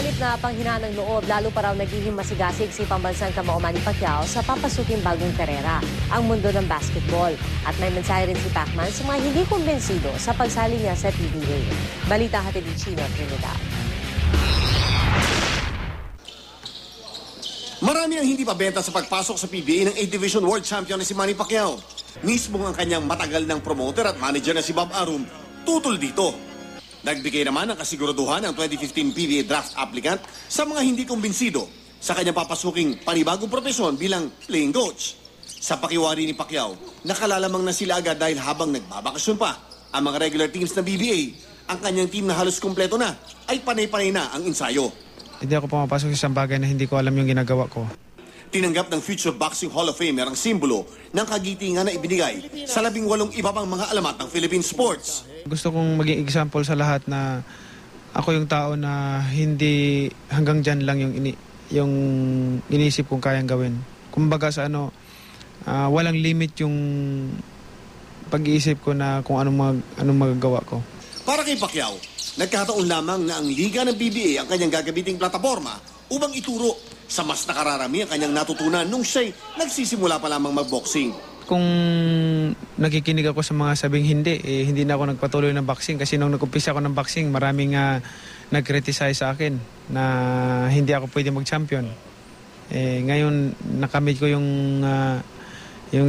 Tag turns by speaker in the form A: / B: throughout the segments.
A: halip na panghinaan ng loob, lalo pa raw nagiging masigasig si pambansang kamao Manny Pacquiao sa papasuking bagong karera, ang mundo ng basketball. At may mensahe rin si Pacman sa mga hindi kumbensido sa pagsali niya sa PBA. Balita hatid ni Chino Trinidad.
B: Marami ang hindi pa benta sa pagpasok sa PBA ng 8 Division World Champion na si Manny Pacquiao. Mismo ang kanyang matagal ng promoter at manager na si Bob Arum, tutol dito. Nagbigay naman ng kasiguraduhan ng 2015 PBA draft applicant sa mga hindi kumbinsido sa kanyang papasuking panibagong propesyon bilang playing coach. Sa pakiwari ni Pacquiao, nakalalamang na sila agad dahil habang nagbabakasyon pa ang mga regular teams ng PBA, ang kanyang team na halos kumpleto na ay panay-panay na ang ensayo.
C: Hindi ako pumapasok sa isang bagay na hindi ko alam yung ginagawa ko.
B: Tinanggap ng Future Boxing Hall of Famer ang simbolo ng kagitingan na ibinigay sa 18 iba pang mga alamat ng Philippine sports.
C: Gusto kong maging example sa lahat na ako yung tao na hindi hanggang dyan lang yung inisip kong kayang gawin. Kumbaga sa walang limit yung pag-iisip ko na kung anong magagawa ko.
B: Para kay Pacquiao, nagkataon lamang na ang liga ng PBA ang kanyang gagamiting plataforma upang ituro sa mas nakararami ang kanyang natutunan nung siya'y nagsisimula pa lamang magboxing.
C: Kung nakikinig ako sa mga sabing hindi na ako nagpatuloy ng boxing kasi nung nag-umpisa ako ng boxing, maraming nag-criticize sa akin na hindi ako pwede mag-champion. Ngayon, nakamit ko yung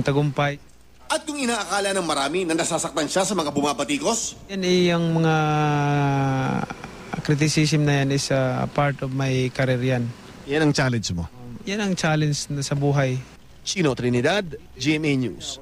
C: tagumpay.
B: At kung inaakala ng marami na nasasaktan siya sa mga bumabatikos,
C: Yan yung mga criticism na yan is a part of my career yan.
D: Yan ang challenge mo.
C: Yan ang challenge na sa buhay.
D: Chino Trinidad, GMA News.